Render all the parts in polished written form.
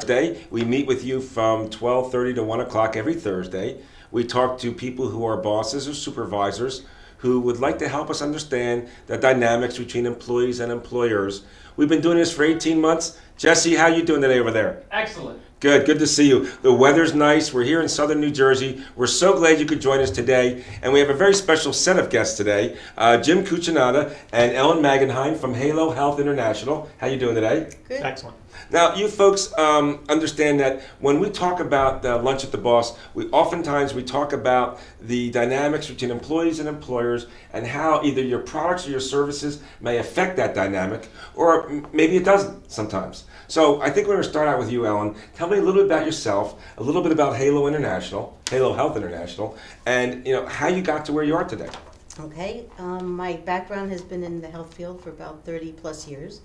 Today, we meet with you from 12:30 to 1 o'clock every Thursday. We talk to people who are bosses or supervisors who would like to help us understand the dynamics between employees and employers. We've been doing this for 18 months. Jesse, how you doing today over there? Excellent. Good to see you. The weather's nice. We're here in southern New Jersey. We're so glad you could join us today. And we have a very special set of guests today. Jim Cuccinata and Ellen Magenheim from Halo Health International. How you doing today? Good. Excellent. Now, you folks understand that when we talk about Lunch at the Boss, we talk about the dynamics between employees and employers and how either your products or your services may affect that dynamic, or maybe it doesn't sometimes. So I think we're going to start out with you, Ellen. Tell me a little bit about yourself, a little bit about Halo Health International, and how you got to where you are today. Okay, my background has been in the health field for about 30 plus years,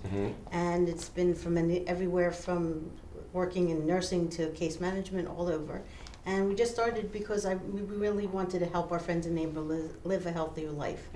and it's been from everywhere from working in nursing to case management all over. And we just started because we really wanted to help our friends and neighbors live a healthier life.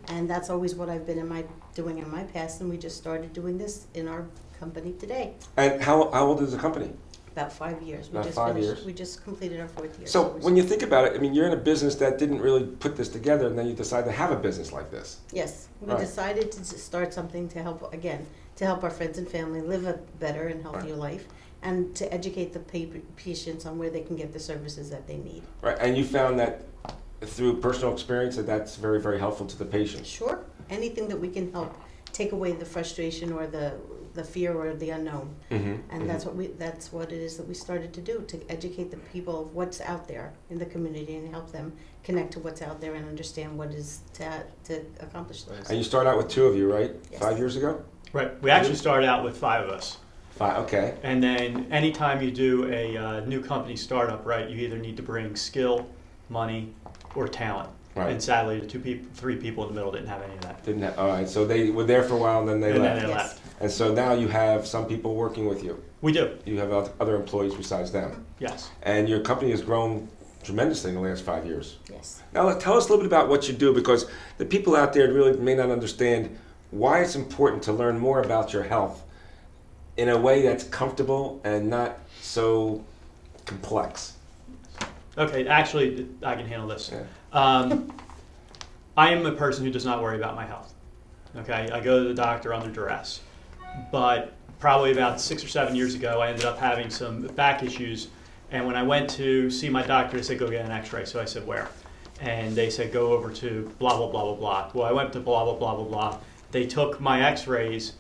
And that's always what I've been doing in my past, and we just started doing this in our company today. And how old is the company? About 5 years. About 5 years. We just completed our 4th year. So when you think about it, I mean, you're in a business that didn't really put this together, and then you decide to have a business like this. Yes, we decided to start something to help our friends and family live a better and healthier life, and to educate the patients on where they can get the services that they need. Right, and you found that through personal experience that's very, very helpful to the patient. Sure, anything that we can help take away the frustration or the fear or the unknown, and that's what it is that we started to do, to educate the people of what's out there in the community and help them connect to what's out there and understand what is to accomplish those. And you started out with 2 of you, right? Yes. 5 years ago? Right. We actually started out with 5 of us. 5, okay. And then anytime you do a new company startup, right, you either need to bring skill, money, or talent. Right. And sadly, the 3 people in the middle didn't have any of that. All right, so they were there for a while and then they left. Then they left. And so now you have some people working with you. We do. You have other employees besides them. Yes. And your company has grown tremendously in the last 5 years. Yes. Now tell us a little bit about what you do, because the people out there really may not understand why it's important to learn more about your health in a way that's comfortable and not so complex. Okay, actually, I can handle this. Yeah. I am a person who does not worry about my health. Okay, I go to the doctor under duress. But probably about 6 or 7 years ago, I ended up having some back issues. And when I went to see my doctor, they said, go get an x-ray. So I said, where? And they said, go over to blah, blah, blah, blah, blah. Well, I went to blah, blah, blah, blah, blah. They took my x-rays,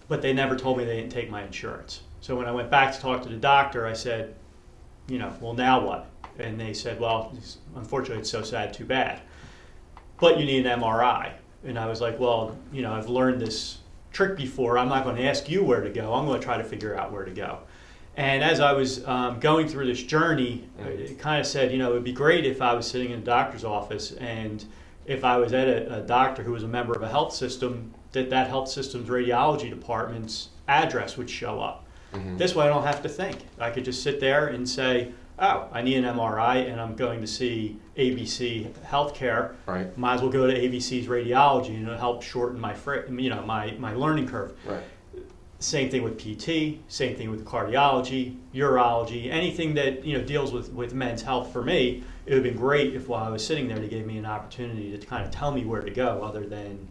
but they never told me they didn't take my insurance. So when I went back to talk to the doctor, I said, well, now what? And they said, well, unfortunately, it's so sad, too bad. But you need an MRI. And I was like, well, I've learned this trick before. I'm not going to ask you where to go. I'm going to try to figure out where to go. And as I was going through this journey, it kind of said, it would be great if I was sitting in a doctor's office, and if I was at a doctor who was a member of a health system, that health system's radiology department's address would show up. This way I don't have to think. I could just sit there and say, oh, I need an MRI and I'm going to see ABC Healthcare. Right. Might as well go to ABC's radiology, and it'll help shorten my my learning curve. Right. Same thing with PT, same thing with cardiology, urology, anything that deals with men's health. For me, it would have been great if while I was sitting there, they gave me an opportunity to kind of tell me where to go, other than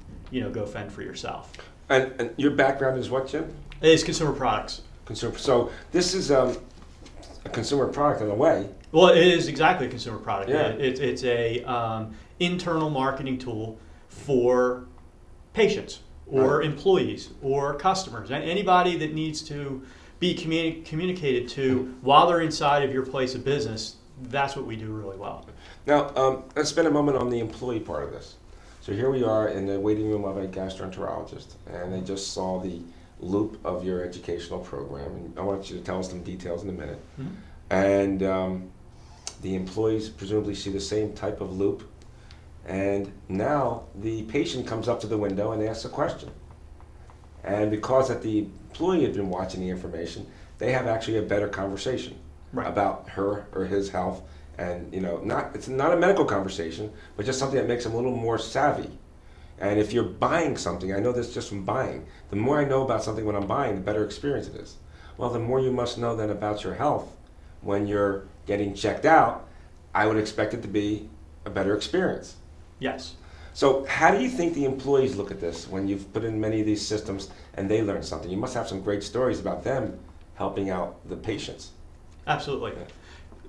go fend for yourself. And your background is what, Jim? It is consumer products. So this is a consumer product in a way. Well, it is exactly a consumer product. Yeah. It's a internal marketing tool for patients or employees or customers, anybody that needs to be communicated to while they're inside of your place of business. That's what we do really well. Now, let's spend a moment on the employee part of this. So here we are in the waiting room of a gastroenterologist, and they just saw the loop of your educational program, and I want you to tell us some details in a minute. And the employees presumably see the same type of loop, and now the patient comes up to the window and asks a question. And because that the employee had been watching the information, they have actually a better conversation about her or his health, and it's not a medical conversation, but just something that makes them a little more savvy. And if you're buying something, I know this just from buying, the more I know about something when I'm buying, the better experience it is. Well, the more you must know then about your health when you're getting checked out, I would expect it to be a better experience. Yes. So how do you think the employees look at this when you've put in many of these systems and they learn something? You must have some great stories about them helping out the patients. Absolutely.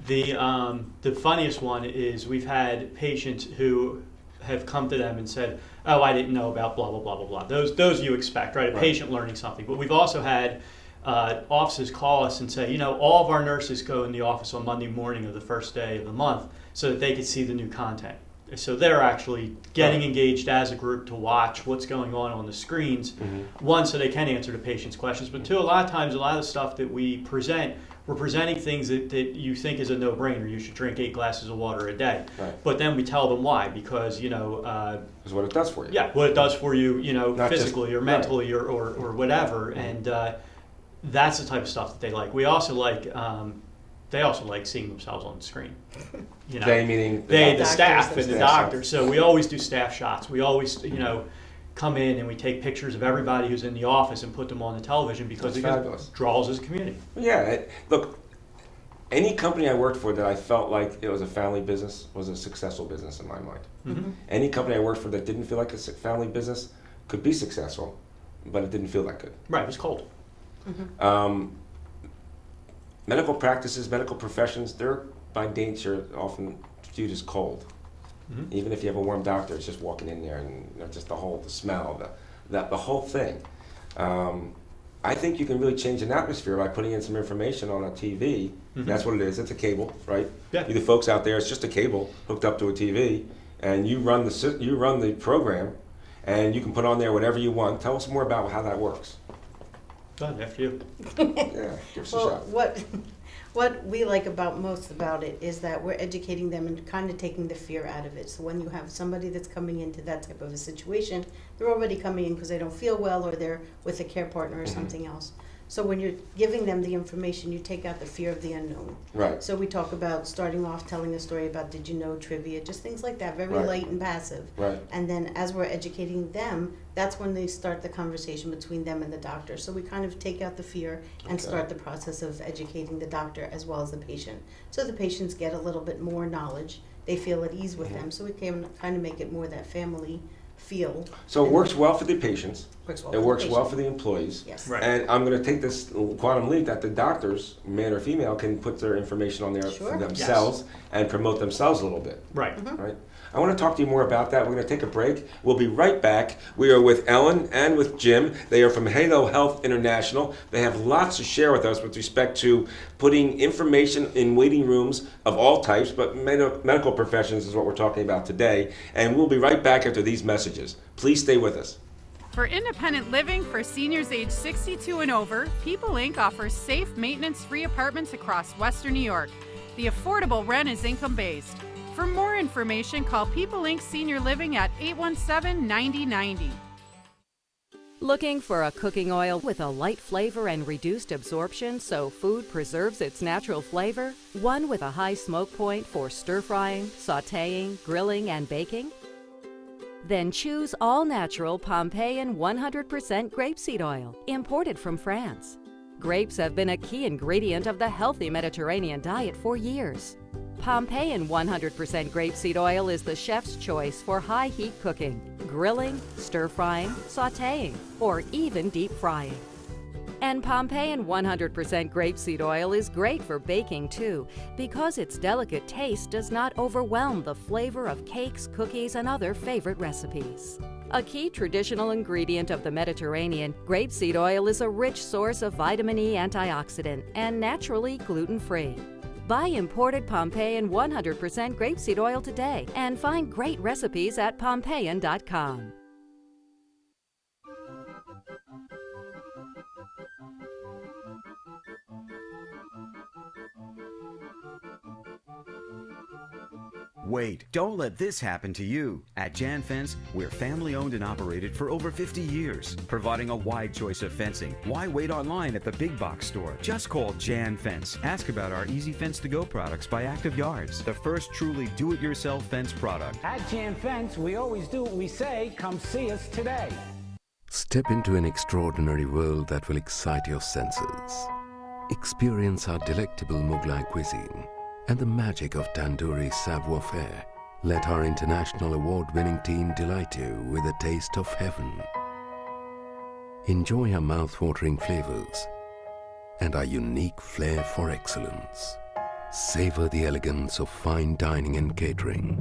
The funniest one is we've had patients who have come to them and said, "Oh, I didn't know about blah blah blah blah blah." Those you expect, right? A patient learning something. But we've also had offices call us and say, all of our nurses go in the office on Monday morning of the first day of the month so that they could see the new content. So they're actually getting engaged as a group to watch what's going on the screens. One, so they can answer the patient's questions, but two, a lot of times, a lot of the stuff that we present, we're presenting things that you think is a no-brainer. You should drink 8 glasses of water a day. Right. But then we tell them why, because, Is what it does for you. Yeah, what it does for you, Not physically or mentally or whatever. And that's the type of stuff that they like. We also like, they also like seeing themselves on the screen. They meaning the staff and the staff doctor. So we always do staff shots. We always, come in and we take pictures of everybody who's in the office and put them on the television because it draws as a community. Yeah, look, any company I worked for that I felt like it was a family business was a successful business in my mind. Mm-hmm. Any company I worked for that didn't feel like a family business could be successful, but it didn't feel that good. Right, it was cold. Medical practices, medical professions, they're by nature often viewed as cold. Even if you have a warm doctor, it's just walking in there and just the smell, the whole thing. I think you can really change an atmosphere by putting in some information on a TV. That's what it is. It's a cable, right? Yeah. You the folks out there, it's just a cable hooked up to a TV, and you run the program, and you can put on there whatever you want. Tell us more about how that works. Done after you. Yeah, give us a shot. What we like most about it is that we're educating them and kind of taking the fear out of it. So when you have somebody that's coming into that type of a situation, they're already coming in because they don't feel well or they're with a care partner or something else. So when you're giving them the information, you take out the fear of the unknown. Right. So we talk about starting off telling a story about did you know, trivia, just things like that, very light and passive. Right. And then as we're educating them, that's when they start the conversation between them and the doctor. So we kind of take out the fear and start the process of educating the doctor as well as the patient. So the patients get a little bit more knowledge. They feel at ease with them. So we can kind of make it more that family feel. So it works well for the patients. It works well for the employees. Yes. Right. And I'm going to take this quantum leap that the doctors, man or female, can put their information on there for themselves and promote themselves a little bit. Right. Right. I want to talk to you more about that. We're going to take a break. We'll be right back. We are with Ellen and with Jim. They are from Halo Health International. They have lots to share with us with respect to putting information in waiting rooms of all types, but medical professions is what we're talking about today. And we'll be right back after these messages. Please stay with us. For independent living for seniors age 62 and over, People Inc. offers safe, maintenance-free apartments across Western New York. The affordable rent is income-based. For more information, call People Inc. Senior Living at 817-9090. Looking for a cooking oil with a light flavor and reduced absorption so food preserves its natural flavor? One with a high smoke point for stir-frying, sautéing, grilling, and baking? Then choose all-natural Pompeian 100% grapeseed oil, imported from France. Grapes have been a key ingredient of the healthy Mediterranean diet for years. Pompeian 100% grapeseed oil is the chef's choice for high-heat cooking, grilling, stir-frying, sautéing, or even deep frying. And Pompeian 100% grapeseed oil is great for baking too, because its delicate taste does not overwhelm the flavor of cakes, cookies, and other favorite recipes. A key traditional ingredient of the Mediterranean, grapeseed oil is a rich source of vitamin E antioxidant and naturally gluten-free. Buy imported Pompeian 100% grapeseed oil today and find great recipes at Pompeian.com. Wait, don't let this happen to you. At Jan Fence, we're family owned and operated for over 50 years, providing a wide choice of fencing. Why wait online at the big box store? Just call Jan Fence. Ask about our Easy Fence to Go products by Active Yards, the first truly do-it-yourself fence product. At Jan Fence, we always do what we say. Come see us today. Step into an extraordinary world that will excite your senses. Experience our delectable Mughlai cuisine and the magic of tandoori savoir-faire. Let our international award-winning team delight you with a taste of heaven. Enjoy our mouth-watering flavors and our unique flair for excellence. Savor the elegance of fine dining and catering.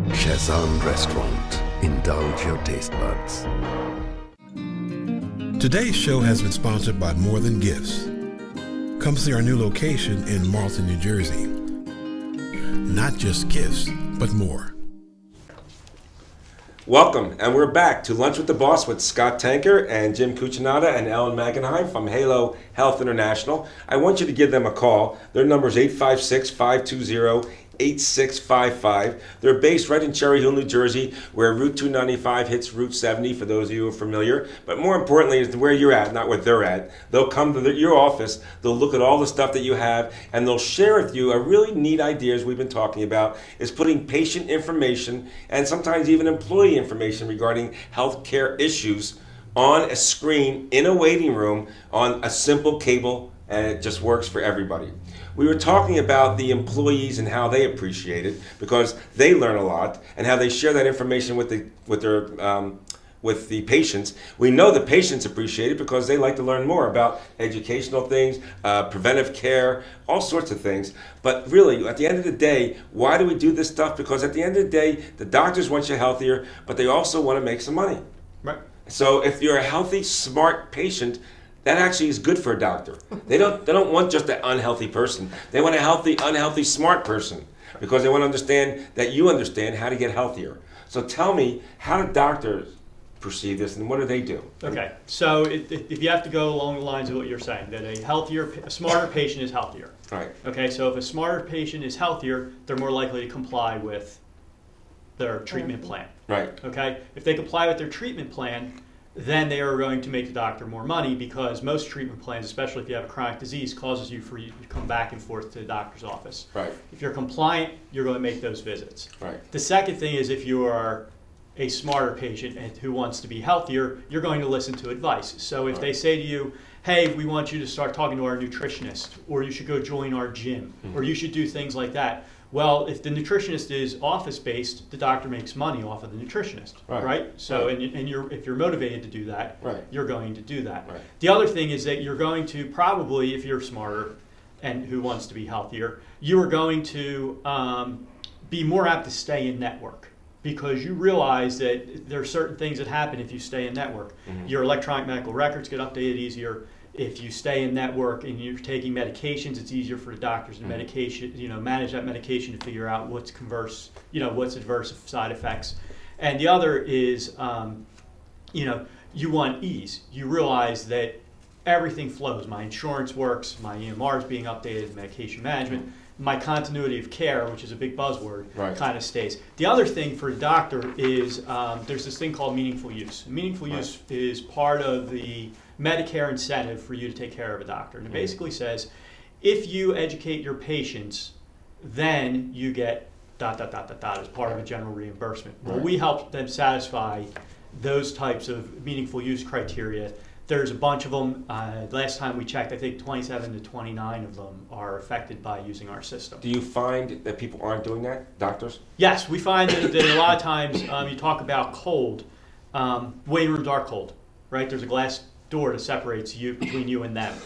Shazam Restaurant. Indulge your taste buds. Today's show has been sponsored by More Than Gifts. Come see our new location in Marlton, New Jersey. Not just gifts, but more. Welcome, and we're back to Lunch with the Boss with Scott Tanker and Jim Cucinato and Ellen Magenheim from Halo Health International. I want you to give them a call. Their number is 856-520-8655. They're based right in Cherry Hill, New Jersey, where Route 295 hits Route 70, for those of you who are familiar. But more importantly is where you're at, not where they're at. They'll come to your office, they'll look at all the stuff that you have, and they'll share with you a really neat ideas we've been talking about, is putting patient information and sometimes even employee information regarding healthcare issues on a screen in a waiting room on a simple cable, and it just works for everybody. We were talking about the employees and how they appreciate it because they learn a lot, and how they share that information with the patients. We know the patients appreciate it because they like to learn more about educational things, preventive care, all sorts of things. But really, at the end of the day, why do we do this stuff? Because at the end of the day, the doctors want you healthier, but they also want to make some money. Right. So if you're a healthy, smart patient, that actually is good for a doctor. They don't want just an unhealthy person. They want a healthy, unhealthy, smart person, because they want to understand that you understand how to get healthier. So tell me, how do doctors perceive this, and what do they do? Okay, so if you have to go along the lines of what you're saying, that a smarter patient is healthier. Right. Okay, so if a smarter patient is healthier, they're more likely to comply with their treatment plan. Right. Okay, if they comply with their treatment plan, then they are going to make the doctor more money, because most treatment plans, especially if you have a chronic disease, causes you to come back and forth to the doctor's office. Right. If you're compliant, you're going to make those visits. Right. The second thing is, if you are a smarter patient and who wants to be healthier, you're going to listen to advice. So if they say to you, hey, we want you to start talking to our nutritionist, or you should go join our gym, or you should do things like that. Well, if the nutritionist is office-based, the doctor makes money off of the nutritionist, right? So, right. And if you're motivated to do that, right. you're going to do that. Right. The other thing is that you're going to probably, if you're smarter and who wants to be healthier, you are going to be more apt to stay in network, because you realize that there are certain things that happen if you stay in network. Your electronic medical records get updated easier. If you stay in network and you're taking medications, it's easier for the doctors to manage that medication to figure out what's what's adverse side effects. And the other is, you want ease. You realize that everything flows. My insurance works, my EMR is being updated, medication management, my continuity of care, which is a big buzzword, kind of stays. The other thing for a doctor is there's this thing called meaningful use. Meaningful use is part of the Medicare incentive for you to take care of a doctor. And it basically says, if you educate your patients, then you get ... as part of a general reimbursement. Well, we help them satisfy those types of meaningful use criteria. There's a bunch of them. Last time we checked, I think 27 to 29 of them are affected by using our system. Do you find that people aren't doing that, doctors? Yes, we find that a lot of times you talk about cold. Waiting rooms are cold, right? There's a glass door that separates between you and them.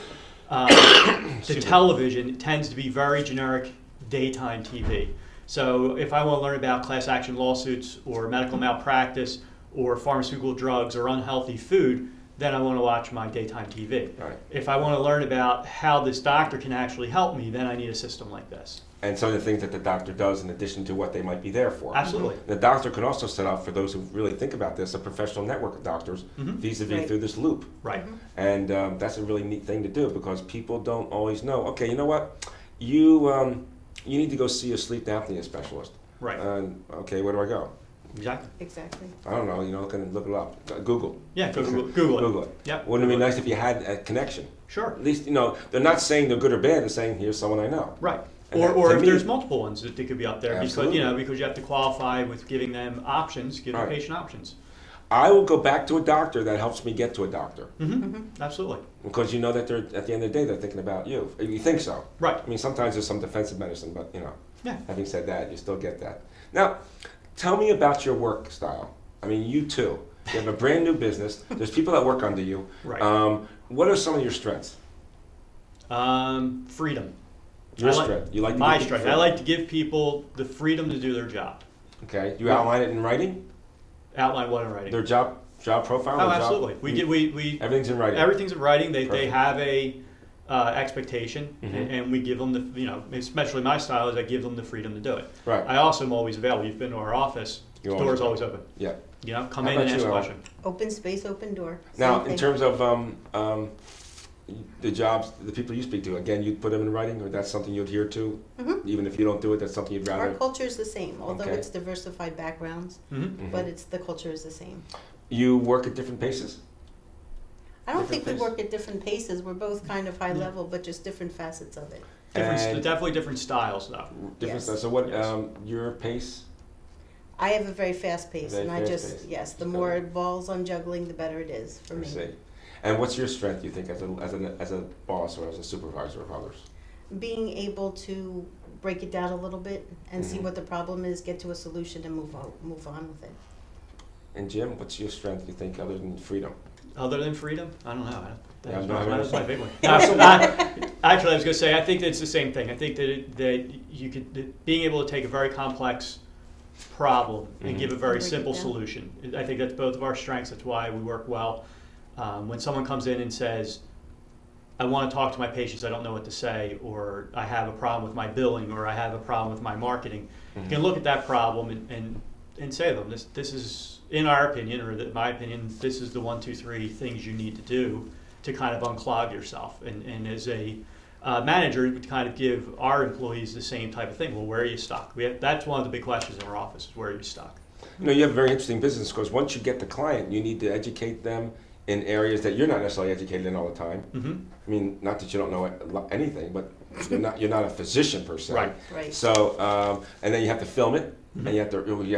The television tends to be very generic daytime TV. So if I want to learn about class action lawsuits or medical malpractice or pharmaceutical drugs or unhealthy food, then I want to watch my daytime TV. Right. If I want to learn about how this doctor can actually help me, then I need a system like this. And some of the things that the doctor does in addition to what they might be there for. Absolutely. The doctor can also set up, for those who really think about this, a professional network of doctors vis-a-vis through this loop. Right. And that's a really neat thing to do, because people don't always know, okay, you know what? You need to go see a sleep apnea specialist. Right. Okay, where do I go? Exactly. I don't know, look it up. Google. Yeah, Google it. Google it. Yep. Wouldn't it be nice if you had a connection? Sure. At least, they're not saying they're good or bad, they're saying, here's someone I know. Right. And Or if there's multiple ones that they could be up there, Absolutely. because you have to qualify with giving them options, giving Right. patient options. I will go back to a doctor that helps me get to a doctor. Absolutely. Because you know that they're, at the end of the day, they're thinking about you. You think so. Right. I mean, sometimes there's some defensive medicine, but, Yeah. having said that, you still get that. Now, tell me about your work style. I mean, you too. You have a brand new business. There's people that work under you. Right. What are some of your strengths? Freedom. Your strength. You like to my give people strength. I freedom. like to give people the freedom to do their job. Okay. You outline it in writing? Outline what in writing. Their job profile? Oh, their absolutely. Job? We Everything's in writing. everything's in writing. They Perfect. have a expectation, and we give them the especially my style is I give them the freedom to do it. Right. I also am always available. You've been to our office. You're The door's always always open. Yeah. Come How in and about ask you, a Ellen? question. Open space, open door. Now, Same in thing. terms of the jobs, the people you speak to, again, you'd put them in writing, or that's something you adhere to? Even if you don't do it, that's something you'd Our rather? culture is the same, although Okay. it's diversified backgrounds, but the culture is the same. You work at different paces? I don't Different think we pace? work at different paces. We're both kind of high level, but just different facets of it. And- Definitely different styles, though. Different Yes. stuff. So what, Yes. your pace? I have a very fast pace, Very and I fast just pace. yes, the Okay. more balls I'm juggling, the better it is for I me. see. And what's your strength, you think, as a boss or as a supervisor of others? Being able to break it down a little bit and see Mhm. what the problem is, get to a solution, and move on with it. And Jim, what's your strength, you think, other than freedom? Other than freedom, I don't know. Yeah, That's my big one. Actually, I was going to say I think that it's the same thing. I think that you could being able to take a very complex problem and give a very Break it simple down. solution. I think that's both of our strengths. That's why we work well. When someone comes in and says, I want to talk to my patients, I don't know what to say, or I have a problem with my billing, or I have a problem with my marketing, you can look at that problem and say to them, this is, in our opinion, or in my opinion, this is the 1, 2, 3 things you need to do to kind of unclog yourself. And as a manager, we kind of give our employees the same type of thing. Well, where are you stuck? That's one of the big questions in our office is where are you stuck? You have a very interesting business because once you get the client, you need to educate them in areas that you're not necessarily educated in all the time. I mean, not that you don't know anything, but you're not a physician per se. Right. Right. So, and then you have to film it, and you have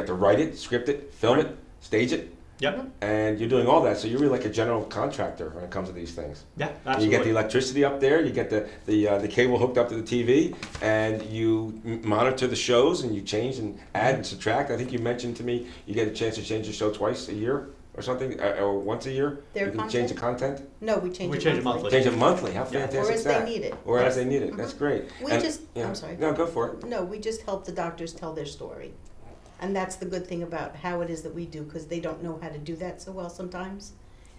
to write it, script it, film it, stage it, Yep. and you're doing all that. So you're really like a general contractor when it comes to these things. Yeah, You absolutely. get the electricity up there, you get the cable hooked up to the TV, and you monitor the shows, and you change and add and subtract. I think you mentioned to me you get a chance to change the show twice a year or something, or once a year. Their you can change the content. No, we change it monthly. Change it monthly. How Yeah. fantastic Or is as that? they need it. Or as Yes. they need it. That's great. We And- just- yeah. I'm sorry. No, go for it. No, we just help the doctors tell their story. And that's the good thing about how it is that we do, because they don't know how to do that so well sometimes.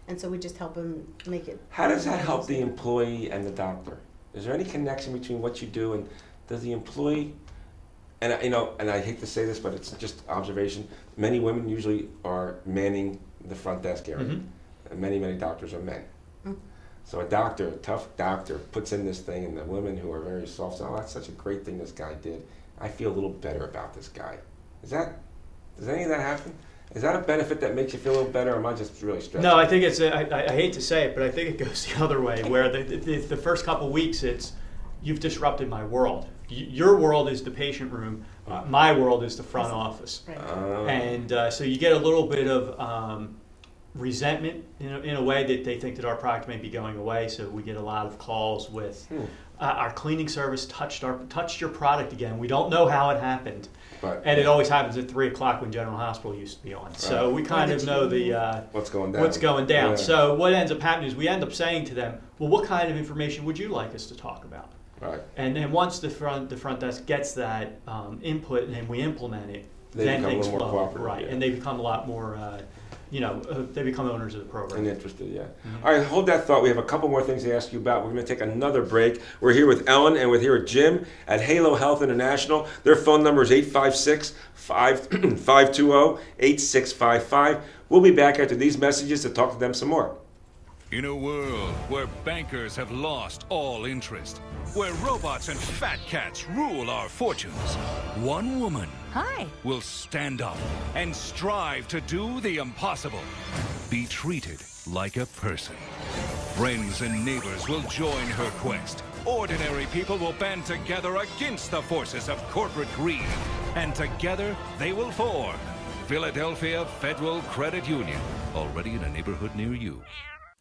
And so we just help them make it. How does that help the employee and the doctor? Is there any connection between what you do and does the employee? And and I hate to say this, but it's just observation. Many women usually are manning the front desk area. And many doctors are men. So a doctor, a tough doctor, puts in this thing, and the women who are very soft say, "Oh, that's such a great thing this guy did. I feel a little better about this guy." Does any of that happen? Is that a benefit that makes you feel a little better, or am I just really stressed? No, I think it's. I hate to say it, but I think it goes the other way. Where the first couple of weeks, it's you've disrupted my world. Your world is the patient room. My world is the front office. Right. And so you get a little bit of resentment in a way that they think that our product may be going away. So we get a lot of calls with our cleaning service touched your product again. We don't know how it happened. Right. And it always happens at 3 o'clock when General Hospital used to be on. So we kind of know the what's going down. what's going down. Yeah. So what ends up happening is we end up saying to them, well, what kind of information would you like us to talk about? Right. And then once the front desk gets that input and then we implement it, They then become a things little more flow. cooperative, Right. yeah. And they become a lot more, they become owners of the program. And interested, yeah. All right, hold that thought. We have a couple more things to ask you about. We're going to take another break. We're here with Ellen and we're here with Jim at Halo Health International. Their phone number is 856-520-8655. We'll be back after these messages to talk to them some more. In a world where bankers have lost all interest, where robots and fat cats rule our fortunes, one woman will stand up and strive to do the impossible. Be treated like a person. Friends and neighbors will join her quest. Ordinary people will band together against the forces of corporate greed. And together they will form Philadelphia Federal Credit Union, already in a neighborhood near you.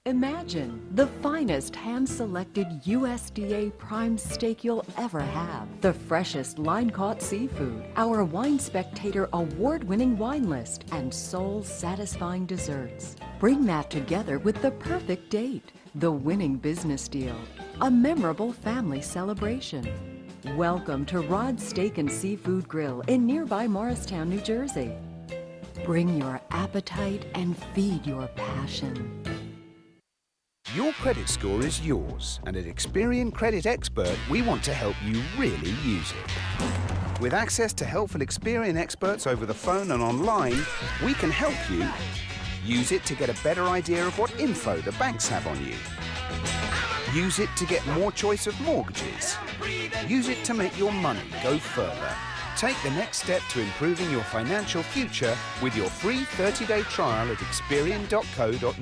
Imagine the finest hand-selected USDA prime steak you'll ever have. The freshest line-caught seafood, our Wine Spectator award-winning wine list, and soul-satisfying desserts. Bring that together with the perfect date, the winning business deal, a memorable family celebration. Welcome to Rod's Steak and Seafood Grill in nearby Morristown, New Jersey. Bring your appetite and feed your passion. Your credit score is yours, and at Experian Credit Expert, we want to help you really use it. With access to helpful Experian experts over the phone and online, we can help you use it to get a better idea of what info the banks have on you. Use it to get more choice of mortgages. Use it to make your money go further. Take the next step to improving your financial future with your free 30-day trial at Experian.co.uk.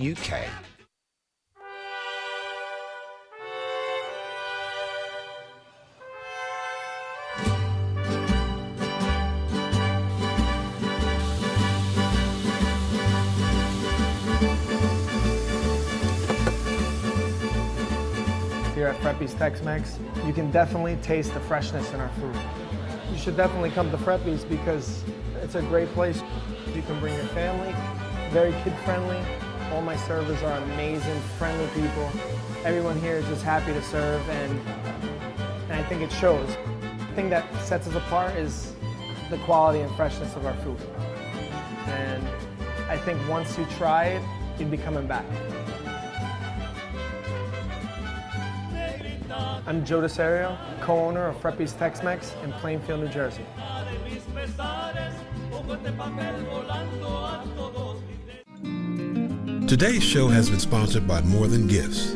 Here at Freppi's Tex-Mex, you can definitely taste the freshness in our food. You should definitely come to Freppi's because it's a great place. You can bring your family, very kid-friendly. All my servers are amazing, friendly people. Everyone here is just happy to serve, and I think it shows. The thing that sets us apart is the quality and freshness of our food. And I think once you try it, you'd be coming back. I'm Joe DeSario, co-owner of Freppi's Tex-Mex in Plainfield, New Jersey. Today's show has been sponsored by More Than Gifts.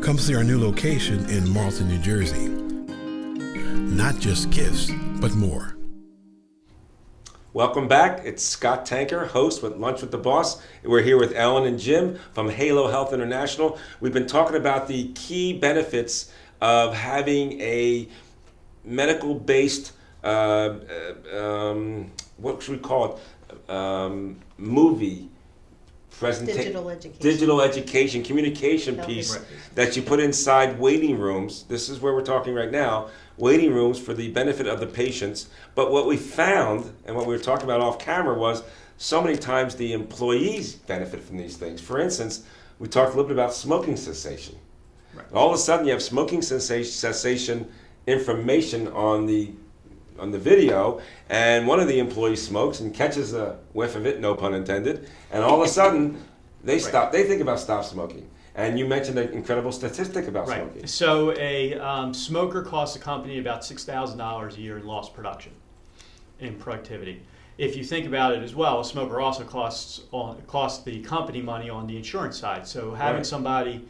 Come see our new location in Marlton, New Jersey. Not just gifts, but more. Welcome back. It's Scott Tanker, host with Lunch with the Boss. We're here with Ellen and Jim from Halo Health International. We've been talking about the key benefits of having a medical-based, what should we call it, movie presentation, digital education, communication piece that you put inside waiting rooms. This is where we're talking right now, waiting rooms for the benefit of the patients. But what we found, and what we were talking about off camera, was so many times the employees benefit from these things. For instance, we talked a little bit about smoking cessation. Right. All of a sudden you have smoking cessation information on the video, and one of the employees smokes and catches a whiff of it, no pun intended, and all of a sudden they stop. They think about stop smoking. And you mentioned an incredible statistic about smoking. So a smoker costs the company about $6,000 a year in lost production, in productivity. If you think about it as well, a smoker also costs the company money on the insurance side. So having somebody,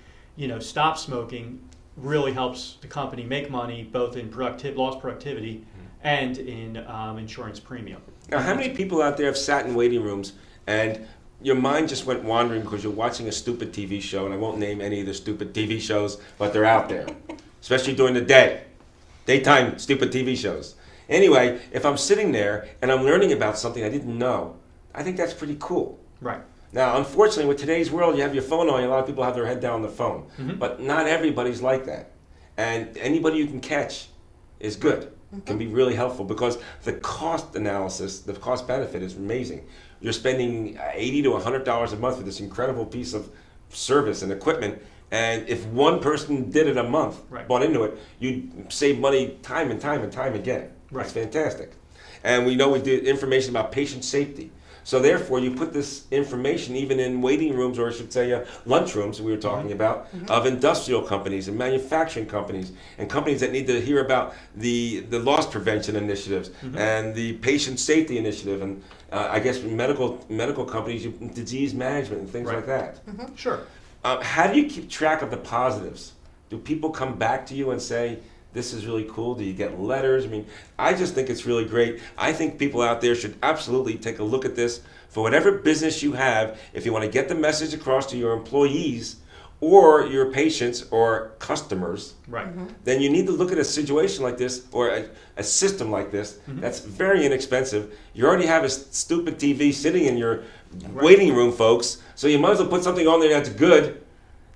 stop smoking really helps the company make money both in lost productivity and in insurance premium. Now, how many people out there have sat in waiting rooms and your mind just went wandering because you're watching a stupid TV show, and I won't name any of the stupid TV shows, but they're out there, especially during the day, daytime stupid TV shows. Anyway, if I'm sitting there and I'm learning about something I didn't know, I think that's pretty cool. Right. Now, unfortunately, with today's world, you have your phone on you. A lot of people have their head down on the phone. But not everybody's like that. And anybody you can catch is good. Can be really helpful because the cost analysis, the cost benefit is amazing. You're spending $80 to $100 a month for this incredible piece of service and equipment. And if one person did it a month, bought into it, you'd save money time and time and time again. That's fantastic. And we know we did information about patient safety. So therefore, you put this information even in waiting rooms, or I should say lunch rooms we were talking about, of industrial companies and manufacturing companies and companies that need to hear about the loss prevention initiatives and the patient safety initiative and I guess medical companies, disease management and things like that. Sure. How do you keep track of the positives? Do people come back to you and say, this is really cool? Do you get letters? I mean, I just think it's really great. I think people out there should absolutely take a look at this. For whatever business you have, if you want to get the message across to your employees or your patients or customers, Right. then you need to look at a situation like this or a system like this that's very inexpensive. You already have a stupid TV sitting in your waiting room, folks, so you might as well put something on there that's good,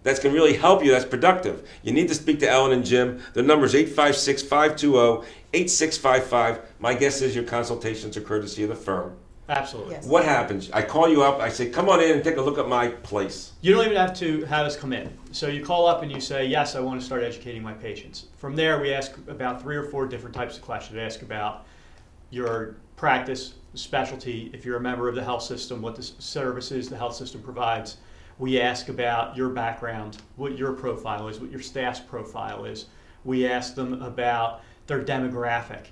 that's going to really help you, that's productive. You need to speak to Ellen and Jim. Their number is 856-520-8655. My guess is your consultations are courtesy of the firm. Absolutely. Yes. What happens? I call you up, I say, come on in and take a look at my place. You don't even have to have us come in. So you call up and you say, yes, I want to start educating my patients. From there, we ask about 3 or 4 different types of questions. We ask about your practice, specialty, if you're a member of the health system, what the services the health system provides. We ask about your background, what your profile is, what your staff's profile is. We ask them about their demographic,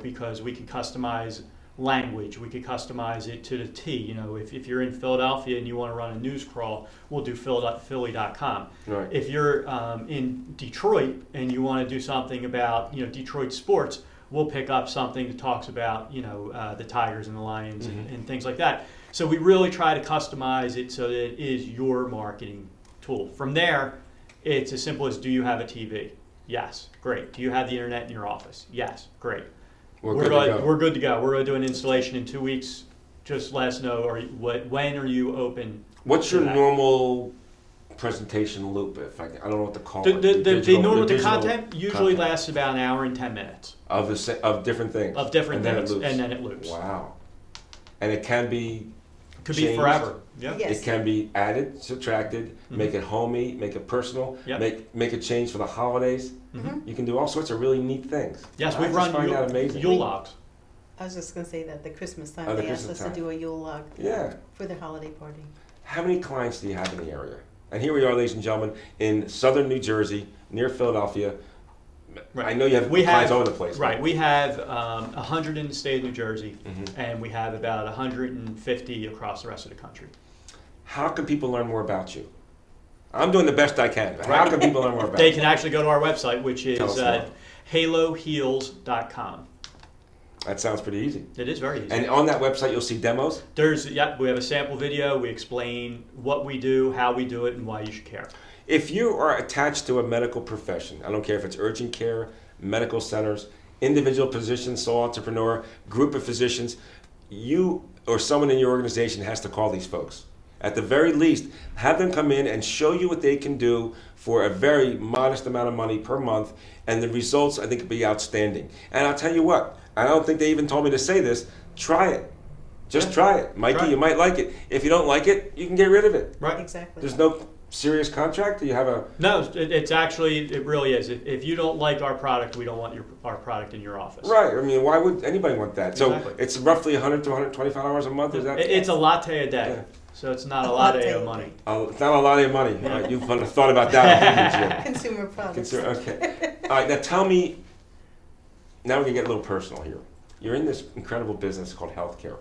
because we can customize language. We could customize it to the T. If you're in Philadelphia and you want to run a news crawl, we'll do Philly.com. Right. If you're in Detroit and you want to do something about Detroit sports, we'll pick up something that talks about the Tigers and the Lions and things like that. So we really try to customize it so that it is your marketing tool. From there, it's as simple as, do you have a TV? Yes, great. Do you have the internet in your office? Yes, great. We're good to go. We're going to do an installation in 2 weeks. Just let us know, when are you open? What's your normal presentation loop? If I don't know what to call it. The content usually lasts about an hour and 10 minutes. Of different things. Of different things, and then it loops. Wow. And it can be Could changed. be forever. Yeah. Yes. It can be added, subtracted, make it homey, make it personal, make a change for the holidays. You can do all sorts of really neat things. Yes, I we've just run find that amazing. Yule logs. I was just going to say that the Christmas time, Oh, the they asked Christmas us time. to do a Yule log for the holiday party. How many clients do you have in the area? And here we are, ladies and gentlemen, in southern New Jersey, near Philadelphia. Right. I know you have clients all over the place. Right. We have 100 in the state of New Jersey, and we have about 150 across the rest of the country. How can people learn more about you? I'm doing the best I can. But how can people learn more about They you? can actually go to our website, which is haloheals.com. That sounds pretty easy. It is very easy. And on that website, you'll see demos? We have a sample video. We explain what we do, how we do it, and why you should care. If you are attached to a medical profession, I don't care if it's urgent care, medical centers, individual physician, sole entrepreneur, group of physicians, you or someone in your organization has to call these folks. At the very least, have them come in and show you what they can do for a very modest amount of money per month, and the results, I think, will be outstanding. And I'll tell you what, I don't think they even told me to say this, try it. Just try it. Mikey, you might like it. If you don't like it, you can get rid of it. Right. Exactly. There's no serious contract? Do you have a... No, it really is. If you don't like our product, we don't want our product in your office. Right. I mean, why would anybody want that? Exactly. So it's roughly 100 to 125 hours a month? Is that? It's a latte a day. Yeah. So it's not a latte of money. It's not a lot of money. Right, you've thought about that, haven't you? Consumer products. Okay. All right, now tell me, now we're going to get a little personal here. You're in this incredible business called healthcare.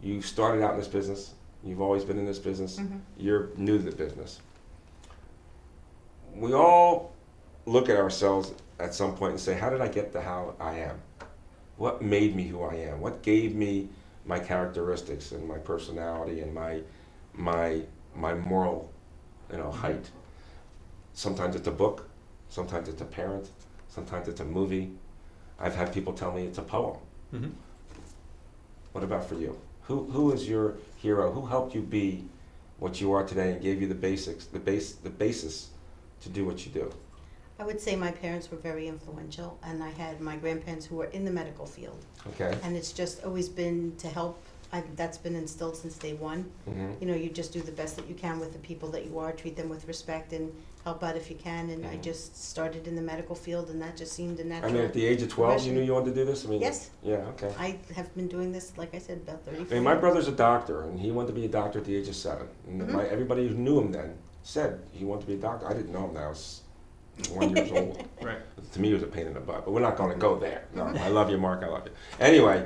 You started out in this business. You've always been in this business. You're new to the business. We all look at ourselves at some point and say, how did I get to how I am? What made me who I am? What gave me my characteristics and my personality and my moral, height? Sometimes it's a book, sometimes it's a parent, sometimes it's a movie. I've had people tell me it's a poem. What about for you? Who is your hero? Who helped you be what you are today and gave you the basis to do what you do? I would say my parents were very influential, and I had my grandparents who were in the medical field. Okay. And it's just always been to help. That's been instilled since day one. You just do the best that you can with the people that you are, treat them with respect, and help out if you can. And I just started in the medical field, and that just seemed a natural. I mean, at the age of 12, you knew you wanted to do this? I mean, yes. Yeah, okay. I have been doing this, like I said, about 30 years. I mean, my brother's a doctor, and he wanted to be a doctor at the age of 7. And everybody who knew him then said he wanted to be a doctor. I didn't know him then. I was 1 year old. Right. To me, it was a pain in the butt, but we're not going to go there. No, I love you, Mark. I love you. Anyway,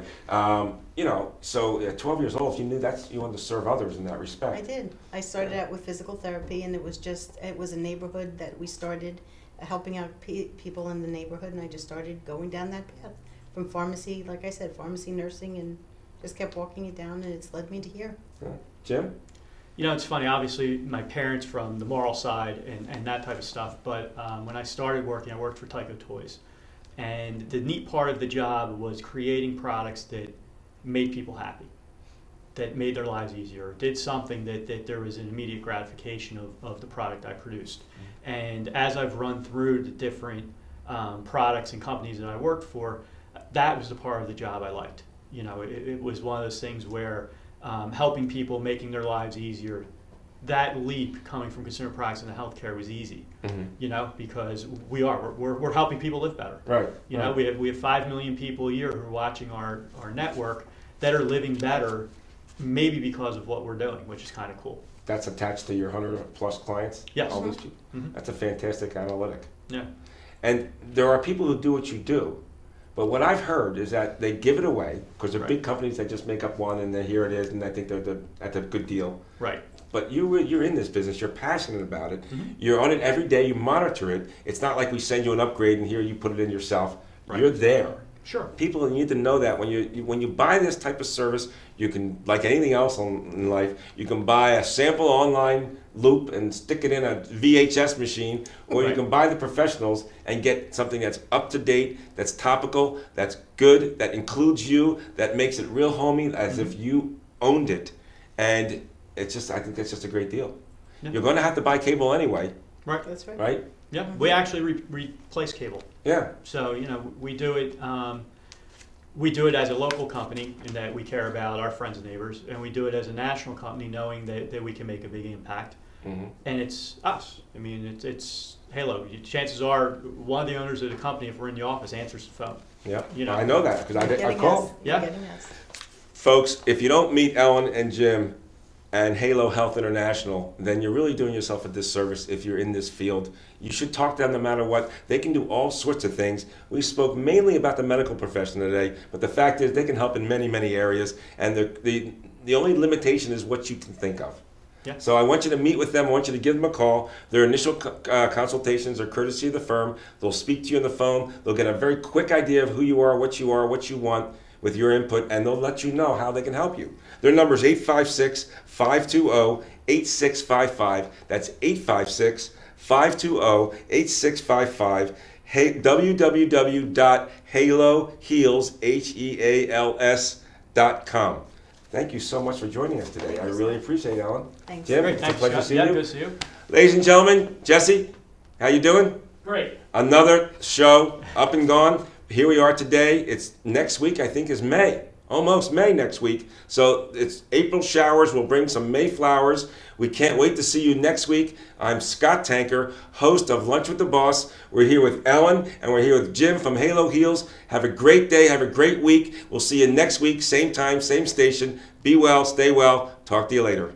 so at 12 years old, if you knew you wanted to serve others in that respect. I did. I started out with physical therapy, and it was a neighborhood that we started helping out people in the neighborhood, and I just started going down that path from pharmacy, like I said, pharmacy, nursing, and just kept walking it down, and it's led me to here. Yeah. Jim? You know, it's funny, obviously my parents from the moral side and that type of stuff, but when I started working, I worked for Tyco Toys. And the neat part of the job was creating products that made people happy, that made their lives easier, did something that there was an immediate gratification of the product I produced. And as I've run through the different products and companies that I worked for, that was the part of the job I liked. You know, it was one of those things where helping people, making their lives easier, that leap coming from consumer products into healthcare was easy. You know, because we're helping people live better. Right. You know, we have 5 million people a year who are watching our network that are living better, maybe because of what we're doing, which is kind of cool. That's attached to your 100+ clients? Yes. All these people? That's a fantastic analytic. Yeah. And there are people who do what you do, but what I've heard is that they give it away, because they're big companies that just make up one and then here it is and I think that's a good deal. Right. But you're in this business, you're passionate about it, you're on it every day, you monitor it. It's not like we send you an upgrade and here you put it in yourself. Right. You're there. Sure. People need to know that when you buy this type of service, you can, like anything else in life, you can buy a sample online loop and stick it in a VHS machine, or you can buy the professionals and get something that's up to date, that's topical, that's good, that includes you, that makes it real homey, as if you owned it. And it's just, I think that's just a great deal. Yeah. You're going to have to buy cable anyway. Right. That's right. Right? Yeah. We actually replace cable. Yeah. So, you know, we do it as a local company in that we care about our friends and neighbors, and we do it as a national company knowing that we can make a big impact. And it's us. I mean, it's Halo. Chances are one of the owners of the company, if we're in the office, answers the phone. Yeah. You know? I know that because I call. Yeah. Folks, if you don't meet Ellen and Jim and Halo Health International, then you're really doing yourself a disservice if you're in this field. You should talk to them no matter what. They can do all sorts of things. We spoke mainly about the medical profession today, but the fact is they can help in many, many areas, and the only limitation is what you can think of. Yeah. So I want you to meet with them. I want you to give them a call. Their initial consultations are courtesy of the firm. They'll speak to you on the phone. They'll get a very quick idea of who you are, what you want with your input, and they'll let you know how they can help you. Their number is 856-520-8655. That's 856-520-8655. www.haloheals.com. Thank you so much for joining us today. I really appreciate it, Ellen. Thanks. Jim, Great. it's a pleasure to see you. Good to see you. Ladies and gentlemen, Jesse, how you doing? Great. Another show up and gone. Here we are today. It's next week, I think, is May. Almost May next week. So it's April showers. We'll bring some May flowers. We can't wait to see you next week. I'm Scott Tanker, host of Lunch with the Boss. We're here with Ellen and we're here with Jim from Halo Heals. Have a great day. Have a great week. We'll see you next week. Same time, same station. Be well. Stay well. Talk to you later.